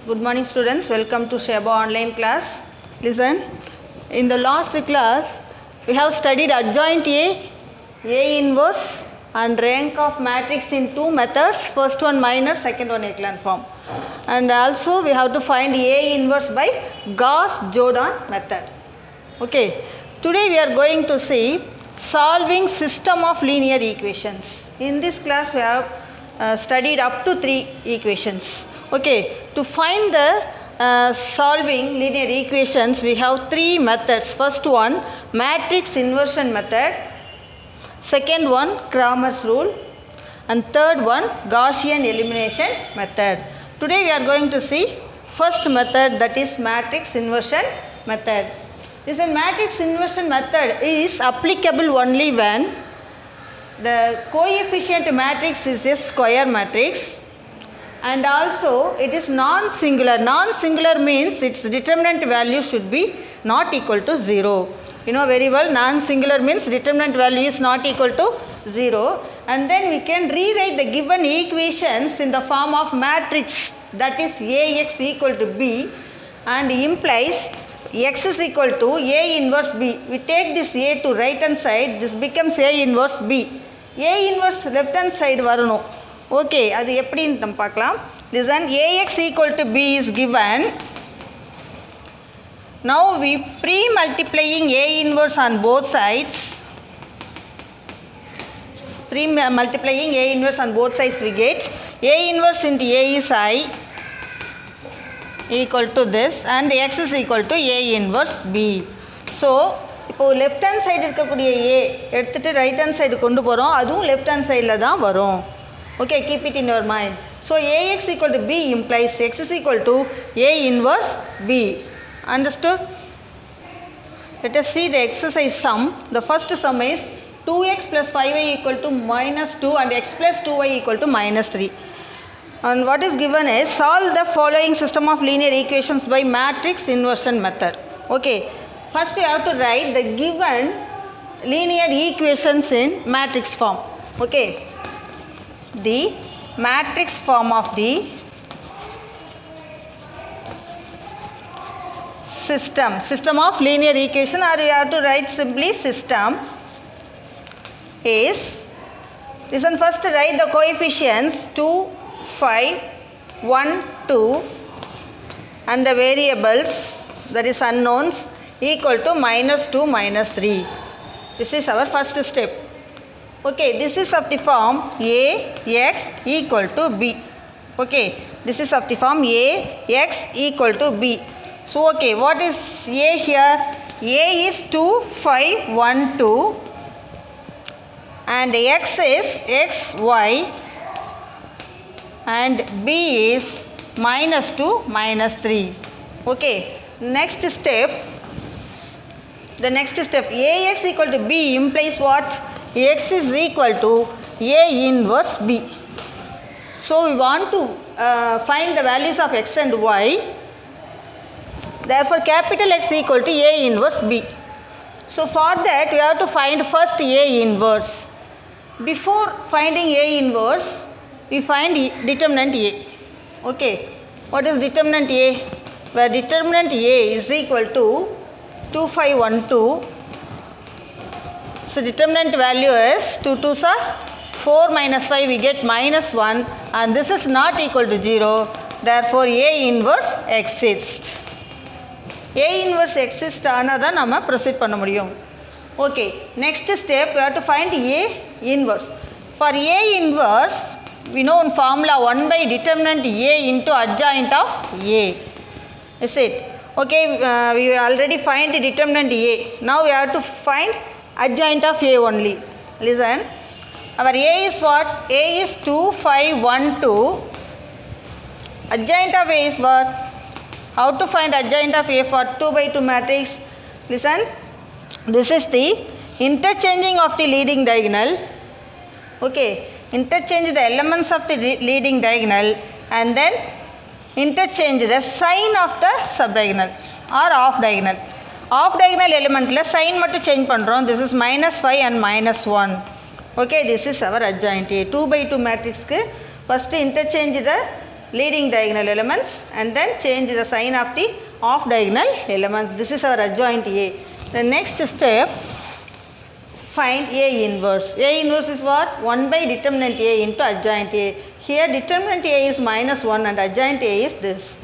Good morning students, welcome to Sheba online class. Listen, in the last class we have studied adjoint A inverse and rank of matrix in two methods. First one minor, second one echelon form. And also we have to find A inverse by Gauss-Jordan method. Okay, today we are going to see solving system of linear equations. In this class we have studied up to 3 equations. Okay, to find the solving linear equations we have 3 methods. First one matrix inversion method, second one Cramer's rule, and third one Gaussian elimination method. Today we are going to see first method, that is matrix inversion method. This matrix inversion method is applicable only when the coefficient matrix is a square matrix and also it is non-singular. Non-singular means its determinant value should be not equal to 0. You know very well, non-singular means determinant value is not equal to 0, and then we can rewrite the given equations in the form of matrix, that is Ax equal to B, and implies x is equal to A inverse B. We take this A to right hand side, this becomes A inverse B. A inverse left hand side varano. Okay, அது எப்படின்னு நம்ம பார்க்கலாம். Listen, Ax equal to B is given. Now we pre-multiplying A inverse on both sides. Pre-multiplying A inverse on both sides we get A inverse into A is I equal to this, and x is equal to A inverse B. So இப்போ left hand side இருக்கக்கூடிய A எடுத்துட்டு right hand side கொண்டு போகிறோம், அதுவும் left hand சைடில் தான் வரும். Okay, keep it in your mind. So Ax equal to B implies x is equal to A inverse B. Understood? Let us see the exercise sum. The first sum is 2x plus 5y equal to minus 2 and x plus 2y equal to minus 3. And what is given is solve the following system of linear equations by matrix inversion method. Okay, first you have to write the given linear equations in matrix form. Okay, the matrix form of the system of linear equation, or you have to write simply system is, listen, first write the coefficients 2, 5, 1, 2 and the variables, that is unknowns, equal to minus 2, minus 3. This is our first step. Okay, this is of the form Ax equal to B. Okay, this is of the form Ax equal to B. So, okay, what is A here? A is 2, 5, 1, 2 and x is x, y, and B is minus 2, minus 3. Okay, next step, the next step, Ax equal to B implies what? X is equal to A inverse B. So we want to find the values of x and y. Therefore capital X equal to A inverse B. So for that we have to find first A inverse. Before finding A inverse, we find determinant A. Okay, what is determinant A? Where determinant A is equal to 2, 5, 1, 2. So determinant value is 2 2s are 4 minus 5, we get minus 1, and this is not equal to 0. Therefore A inverse exists. A inverse exists another nama proceed panna mudiyum. Okay, next step we have to find A inverse. For A inverse we know in formula 1 by determinant A into adjoint of A. Is it? Okay, we already find the determinant A. Now we have to find adjoint of A only. Listen, our A is what? A is 2, 5, 1, 2. Adjoint of A is what? How to find adjoint of A for 2 by 2 matrix? Listen, this is the interchanging of the leading diagonal. Okay, interchange the elements of the leading diagonal and then interchange the sign of the subdiagonal or off diagonal. Off diagonal element la sign mattu change pandrom. This is minus 5 and minus 1. Okay, this is our adjoint A. 2 by 2 matrix ku first interchange the leading diagonal elements and then change the sign of the off diagonal elements. This is our adjoint A. The next step, find A inverse. A inverse is what? 1 by determinant A into adjoint A. Here determinant A is minus 1 and adjoint A is this.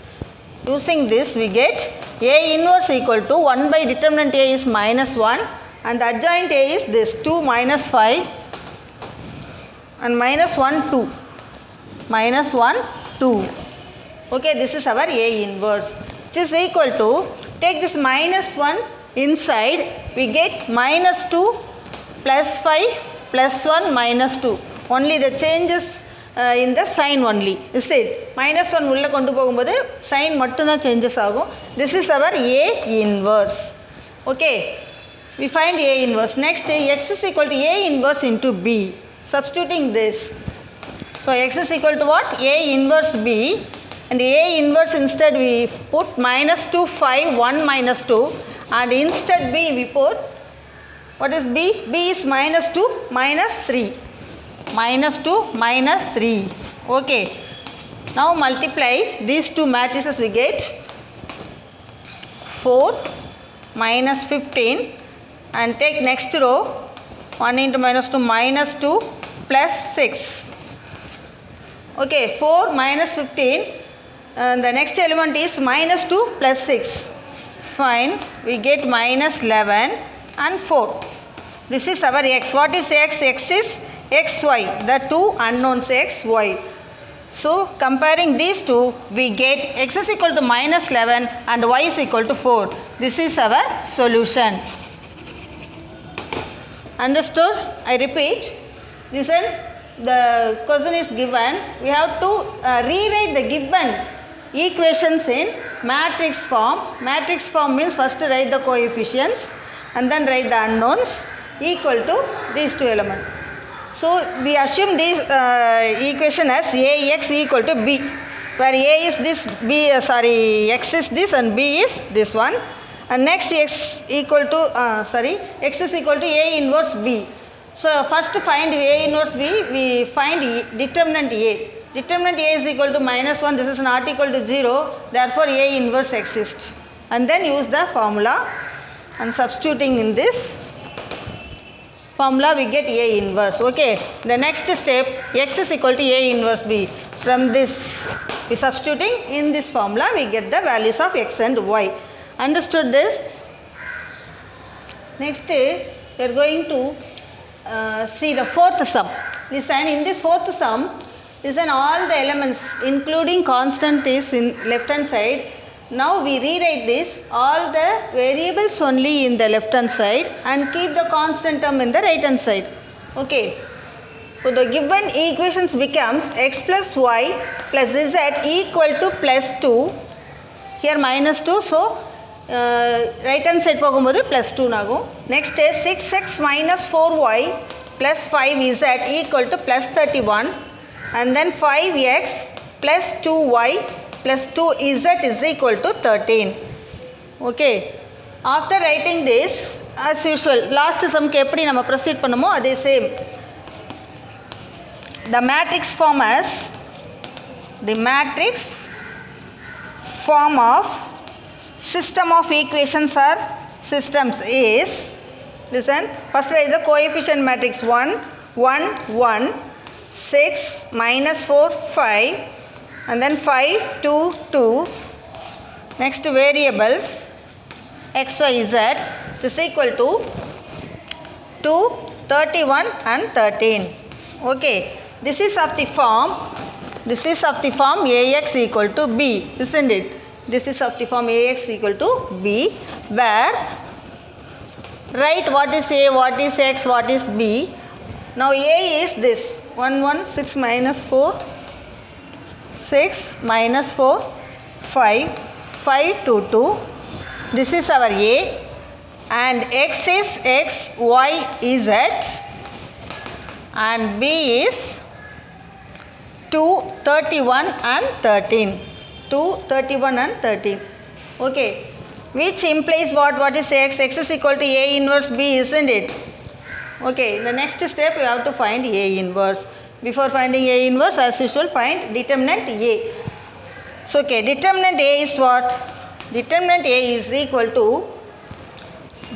Using this we get A inverse equal to 1 by determinant A is minus 1 and the adjoint A is this 2 minus 5 and minus 1 2. Minus 1 2. Okay, this is our A inverse. This is equal to, take this minus 1 inside, we get minus 2 plus 5 plus 1 minus 2. Only the changes in the sign only. Is it? Minus 1 உள்ள கொண்டு போகும்போது sign மட்டும்தான் changes ஆகும். This is our A inverse. Okay. We find A inverse. Next, x is equal to A inverse into B. Substituting this. So, x is equal to what? A inverse B. And A inverse instead we put minus 2, 5, 1 minus 2. And instead B we put, what is B? B is minus 2, minus 3. Minus 2, minus 3. Okay. Now multiply these two matrices, we get 4 minus 15 and take next row 1 into minus 2 minus 2 plus 6. Okay, 4 minus 15 and the next element is minus 2 plus 6. Fine, we get minus 11 and 4. This is our x. What is x? X is xy, the two unknowns x, y. So, comparing these two, we get x is equal to minus 11 and y is equal to 4. This is our solution. Understood? I repeat. Listen, the question is given. We have to rewrite the given equations in matrix form. Matrix form means first write the coefficients and then write the unknowns equal to these two elements. So, we assume this equation as Ax equal to B, where A is this, X is this and B is this one. And next x equal to, X is equal to A inverse B. So, first find A inverse B, we find determinant A. Determinant A is equal to minus 1, this is not equal to 0, therefore A inverse exists. And then use the formula and substituting in this formula we get A inverse. Okay. The next step, x is equal to A inverse B. From this, we substituting in this formula we get the values of x and y. Understood this? Next, we are going to see the fourth sum. Listen, in this fourth sum, listen, all the elements including constant is in left hand side. Now we rewrite this, all the variables only in the left hand side and keep the constant term in the right hand side. Okay. So the given equations becomes x plus y plus z equal to plus 2. Here minus 2. So right hand side போகும்போது plus 2 ஆகும். Next is 6x minus 4y plus 5z equal to plus 31 and then 5x plus 2y plus 2z is equal to 13. Okay. After writing this, as usual, last sum ku eppadi nama proceed பண்ணுமோ அதே same. The matrix form as the matrix form of system of equations or systems is, listen, first write the coefficient matrix 1, 1, 1, 6, minus 4, 5 and then 5, 2, 2. Next variables x, y, z is equal to 2, 31 and 13. Okay. This is of the form Ax equal to B, isn't it? This is of the form Ax equal to B, where write what is A, what is X, what is B. Now A is this 1, 1, 6 minus 4, 6 minus 4, 5, 5, 2, 2. This is our A and X is X, Y is Z and B is 2, 31 and 13. 2, 31 and 13. Okay. Which implies what? What is X? X is equal to A inverse B, isn't it? Okay. The next step we have to find A inverse. Before finding A inverse, as usual, find determinant A. So, okay, determinant A is what? Determinant A is equal to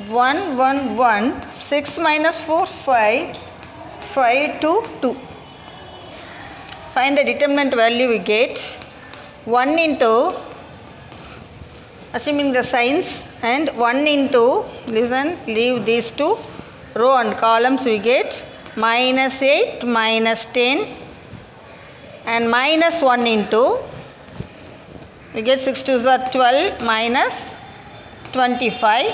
1, 1, 1, 6 minus 4, 5, 5, 2, 2. Find the determinant value we get 1 into, assuming the signs, and 1 into, listen, leave these two row and columns, we get minus 8, minus 10, and minus 1 into, we get 6 2s are 12 minus 25,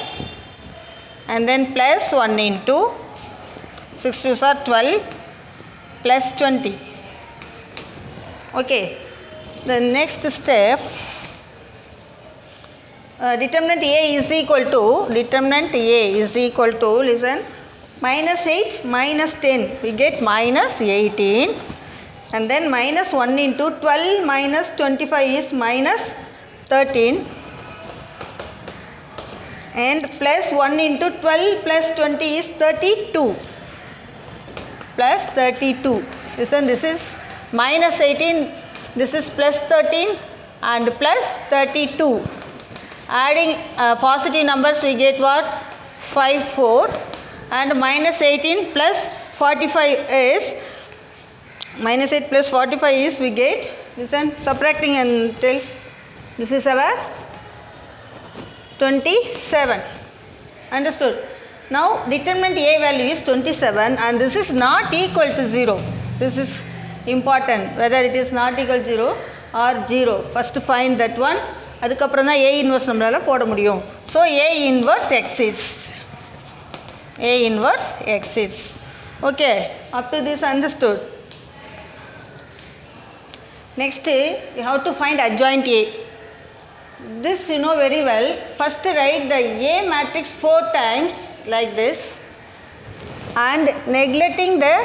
and then plus 1 into 6 2s are 12 plus 20. Okay, the next step, determinant A is equal to, listen, minus 8 minus 10, we get minus 18. And then minus 1 into 12 minus 25 is minus 13. And plus 1 into 12 plus 20 is 32. Plus 32. Listen, this is minus 18, this is plus 13 and plus 32. Adding positive numbers, we get what? 5, 4. And minus 18 plus 45 is, minus 8 plus 45 is, we get, listen, subtracting until this is our 27. Understood? Now determinant A value is 27 and this is not equal to 0. This is important, whether it is not equal to 0 or 0. First find that one. அதுக்கப்புறம் தான் A inverse நம்மளால போட முடியும். So A inverse exists. A inverse exists. Okay, up to this understood. Next, you have to find adjoint A. This you know very well. First write the A matrix 4 times like this and neglecting the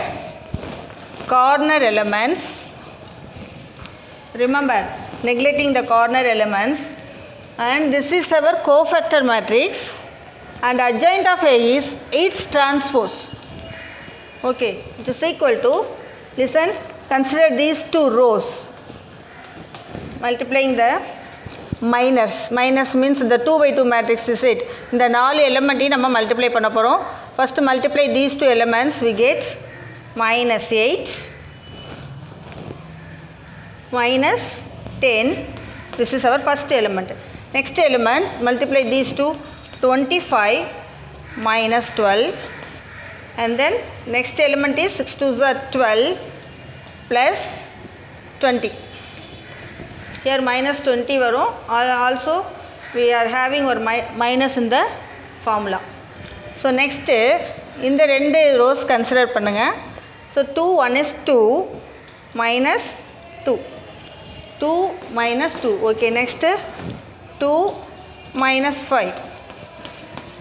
corner elements. Remember, neglecting the corner elements, and this is our cofactor matrix and adjoint of A is its transpose. Okay, it is equal to, listen, consider these two rows. Multiplying the minus means the 2 by 2 matrix is it. இந்த 4 element நம்ம multiply பண்ண போறோம். First multiply these two elements, we get minus 8 minus 10. This is our first element. Next element, multiply these two, 25 minus 12, and then next element is 6 2s are 12 plus 20. Here minus 20 varum. Also we are having our minus in the formula. So next in the ரெண்டு rows consider பண்ணுங்க. So 2 1 is 2 minus 2. 2 minus 2. Okay, next 2 minus 5.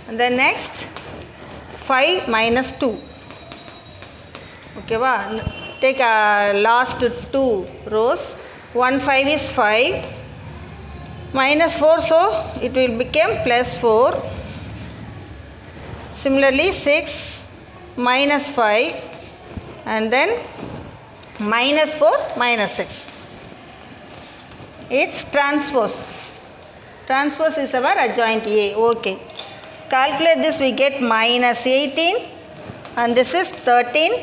And then next 5 minus 2. Okay, take last two rows. 1 5 is 5 minus 4, so it will become plus 4. Similarly 6 minus 5 and then minus 4 minus 6. Its transpose. Transpose is our adjoint A. Okay. Calculate this, we get minus 18 and this is 13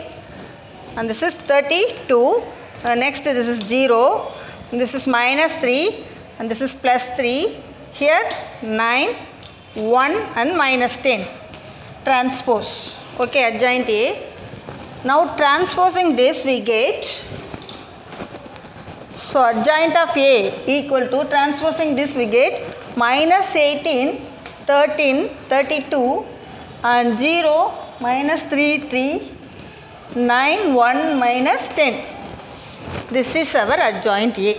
and this is 32. Next this is 0, this is minus 3 and this is plus 3. Here 9, 1 and minus 10. Transpose. Okay, adjoint A. Now transposing this we get, so adjoint of A equal to, transposing this we get minus 18, 13, 32 and 0, minus 3, 3, 9, 1 minus 10. This is our adjoint A.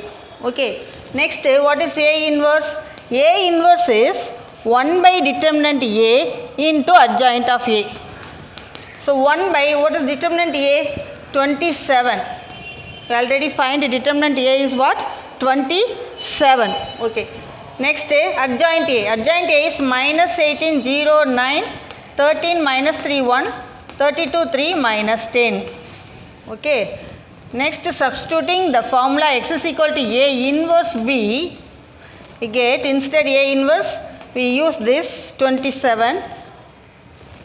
Okay. Next, what is A inverse? A inverse is 1 by determinant A into adjoint of A. So 1 by, what is determinant A? 27. We already find determinant A is what? 27. Okay. Next, adjoint A. Adjoint A is minus 18, 0, 9, 13 minus 3, 1, 32, 3 minus 10. Okay. Next, substituting the formula x is equal to A inverse B, we get instead A inverse, we use this 27,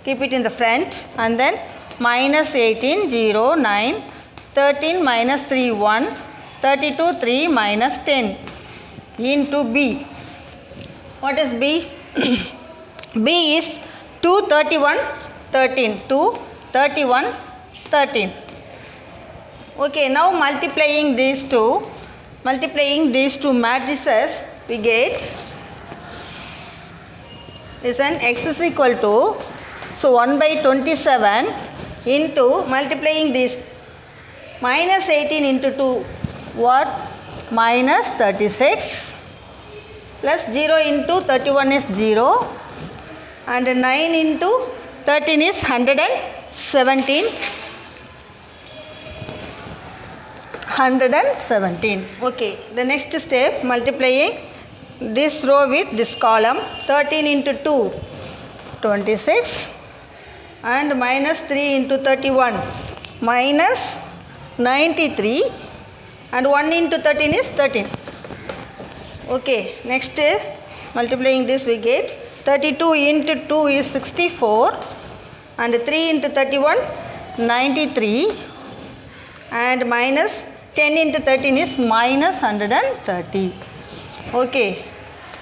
keep it in the front, and then minus 18, 0, 9, 13 minus 3, 1, 32, 3 minus 10 into B. What is B? B is 2, 31, 13. 2, 31, 13. Okay, now multiplying these two matrices, we get listen, x is equal to, so 1 by 27 into multiplying this minus 18 into 2, what? Minus 36 plus 0 into 31 is 0 and 9 into 13 is 117. 117. Okay, the next step, multiplying this row with this column, 13 into 2, 26 and minus 3 into 31, minus 93 and 1 into 13 is 13. Okay, next multiplying this we get 32 into 2 is 64 and 3 into 31, 93 and minus 10 into 13 is minus 130. Okay,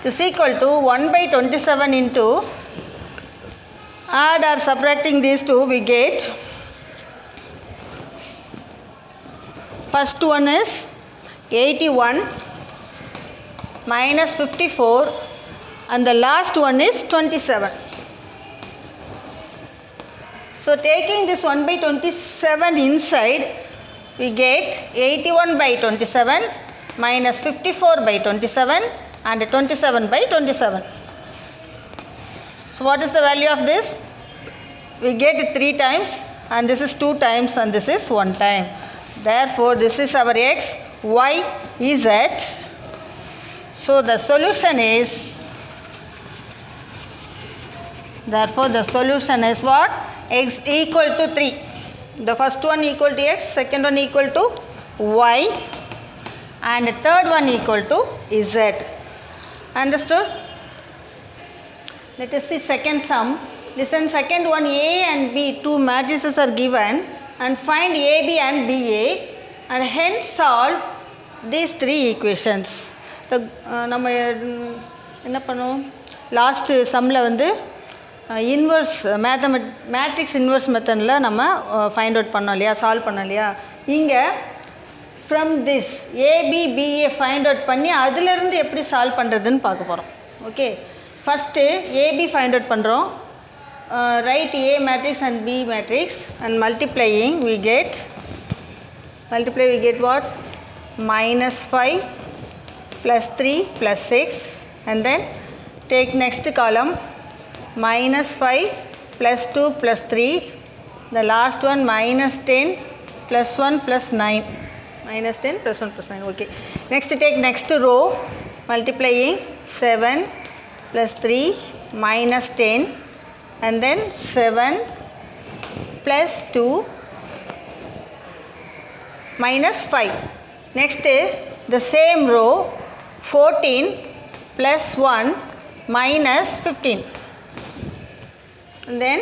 this is equal to 1 by 27 into, add or subtracting these two, we get, first one is 81 minus 54 and the last one is 27. So taking this 1 by 27 inside, we get 81 by 27 minus 54 by 27 and 27 by 27. So what is the value of this? We get 3 times and this is 2 times and this is 1 time. Therefore, this is our x, y, z. So the solution is, therefore the solution is what? X equal to 3. The first one equal to x, second one equal to y and third one equal to z. Understood? Let us see second sum. Listen, second one, A and B, two matrices are given and find AB and BA and hence solve these 3 equations. நம்ம என்ன பண்ணுவோம், last சம்மில் வந்து inverse matrix inverse மெத்தடில் நம்ம find out பண்ணோம் இல்லையா, solve பண்ணோம் இல்லையா. இங்கே from this ABBA find out பண்ணி அதிலிருந்து எப்படி சால்வ் பண்ணுறதுன்னு பார்க்க போகிறோம். Okay, first AB find out பண்ணுறோம். Write A matrix and B matrix and multiply we get what? Minus 5 plus 3 plus 6 and then take next column minus 5 plus 2 plus 3, the last one minus 10 plus 1 plus 9, minus 10 plus 1 plus 9. Okay, next take next row, multiplying 7 plus 3 minus 10 and then 7 plus 2 minus 5. Next the same row, 14 plus 1 minus 15. And then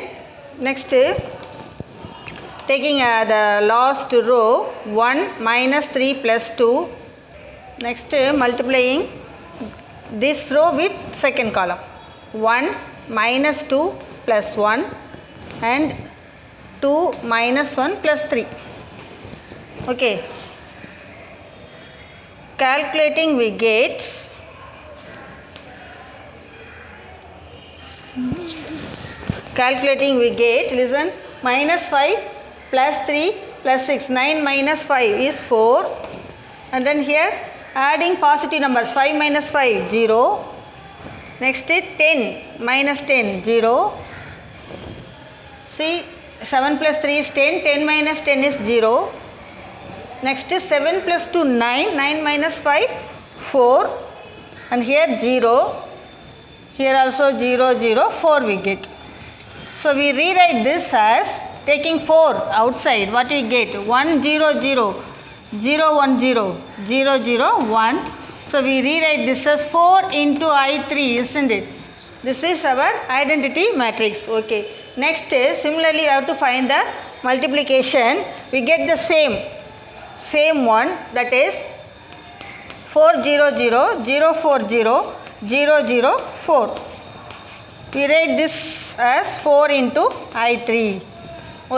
next taking the last row, 1 minus 3 plus 2. Next multiplying this row with second column, 1 minus 2 plus 1 and 2 minus 1 plus 3. Okay, calculating we get listen, minus 5 plus 3 plus 6, 9 minus 5 is 4 and then here adding positive numbers, 5 minus 5 0. Next 10 minus 10 0. See, 7 plus 3 is 10, 10 minus 10 is 0. Next is 7 plus 2 9, 9 minus 5 4 and here 0, here also 0 0, 4 we get. So we rewrite this as taking 4 outside, what we get? 1 0 0. 0 1 0 0 0 1. So we rewrite this as 4 into I3, isn't it? This is our identity matrix. Okay. Next is similarly we have to find the multiplication. We get the same one, that is 4 0 0 0 4 0 0 0 4. We write this as 4 into I3.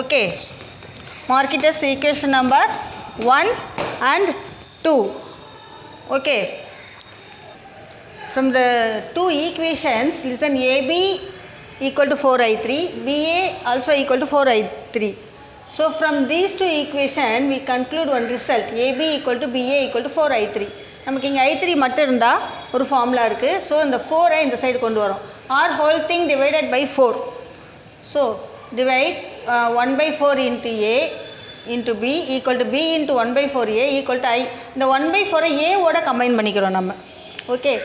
Okay. Mark it as equation number 1 and 2. Okay. From the two equations, listen, AB equal to 4I3, BA also equal to 4I3. So from these two equations, we conclude one result, AB equal to BA equal to 4I3. நமக்கு இங்கே I3 மட்டும் இருந்தால் ஒரு formula இருக்குது. So இந்த 4ஐ இந்த side கொண்டு வரோம். Or whole thing divided by 4. So divide 1 by 4 into A into B equal to B into 1 by 4A equal to I. இந்த 1 by 4 A ஓட கம்பைன் பண்ணிக்கிறோம் நம்ம. Okay.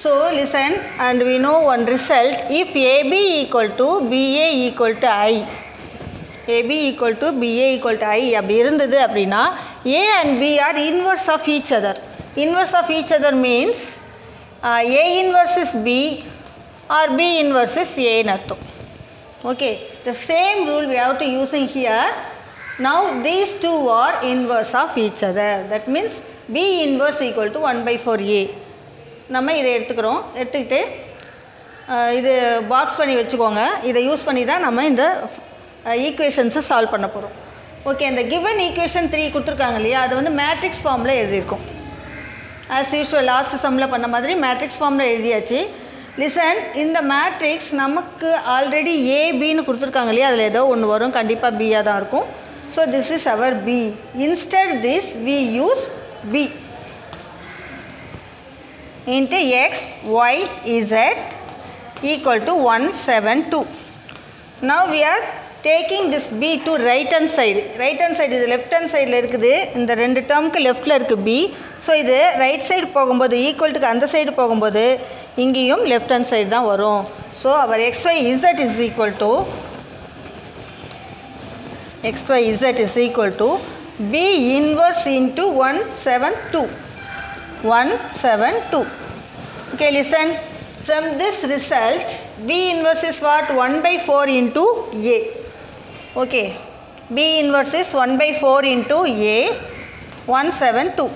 So listen, and we know one result. If AB equal to BA equal to I, AB equal to BA equal to I அப்படி இருந்தது அப்படின்னா A and B are inverse of each other. Inverse of each other means A inverse is B or B inverse is A in அர்த்தம். Okay, the same rule we have to using here. Now these two are inverse of each other. That means B inverse equal to 1 by 4A. நம்ம இதை எடுத்துக்கிட்டு இது box பண்ணி வச்சுக்கோங்க. இதை use பண்ணி தான் நம்ம இந்த ஈக்குவேஷன்ஸை சால்வ் பண்ண போகிறோம். ஓகே, இந்த கிவன் ஈக்குவேஷன் 3 கொடுத்துருக்காங்க இல்லையா, அது வந்து மேட்ரிக்ஸ் ஃபார்மில் எழுதியிருக்கோம். ஆஸ் யூஸ்வல் லாஸ்ட் சம்மில் பண்ண மாதிரி மேட்ரிக்ஸ் ஃபார்மில் எழுதியாச்சு. லிசன், இந்த மேட்ரிக்ஸ் நமக்கு ஆல்ரெடி ஏபின்னு கொடுத்துருக்காங்க இல்லையா, அதில் ஏதோ ஒன்று வரும், கண்டிப்பாக பியாக தான் இருக்கும். So this is our B. Instead this we use B into x, y, z equal to 172. Now we are taking this b to right hand side. Right hand side இது left hand sideல இருக்குது. இந்த ரெண்டு டேர்முக்கு லெஃப்டில் இருக்குது b. So இது right side போகும்போது ஈக்குவல்ட்டுக்கு அந்த side போகும்போது இங்கேயும் லெஃப்ட் ஹேண்ட் சைடு தான் வரும். So our xy z is equal to b inverse into 172. 172. Okay, listen, from this result B inverse is what? 1 by 4 into A. Okay, B inverse is 1 by 4 into A, 172.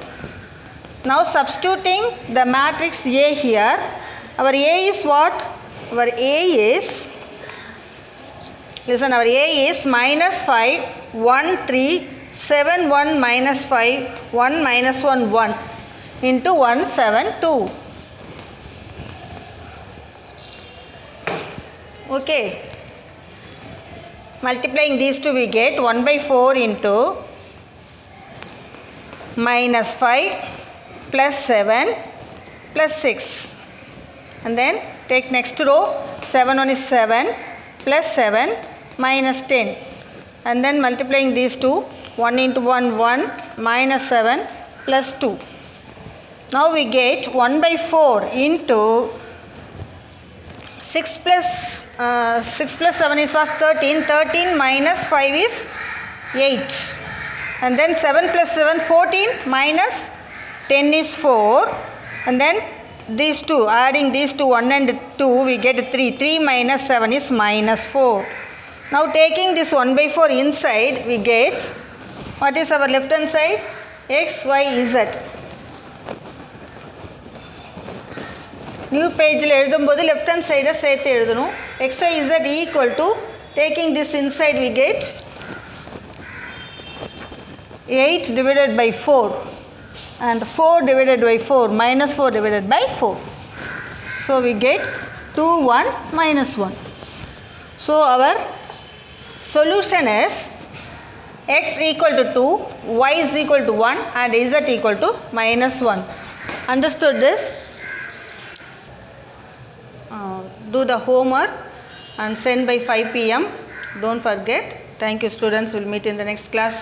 Now substituting the matrix A here, our A is what? Our A is, listen, our A is minus 5 1 3 7 1 minus 5 1 minus 1 1 into 172. Okay, multiplying these two we get 1 by 4 into minus 5 plus 7 plus 6, and then take next row, 7 1 is 7 plus 7 minus 10, and then multiplying these two, 1 into 1 1 minus 7 plus 2. Now we get 1 by 4 into 6 plus 7 is what? 13. 13 minus 5 is 8. And then 7 plus 7, 14 minus 10 is 4. And then these two, adding these two, 1 and 2, we get 3. 3 minus 7 is minus 4. Now taking this 1 by 4 inside, we get, what is our left hand side? X, Y, Z. New பேஜில் எழுதும்போது left hand சைடை சேர்த்து எழுதணும். xy z equal to, taking this inside we get 8 divided by 4 and 4 divided by 4 minus 4 divided by 4. So we get 2 1 minus 1. So our solution is x equal to 2, y is equal to 1 and z equal to minus 1. Understood this? Do the homework and send by 5 p.m. Don't forget. Thank you, students. We'll meet in the next class.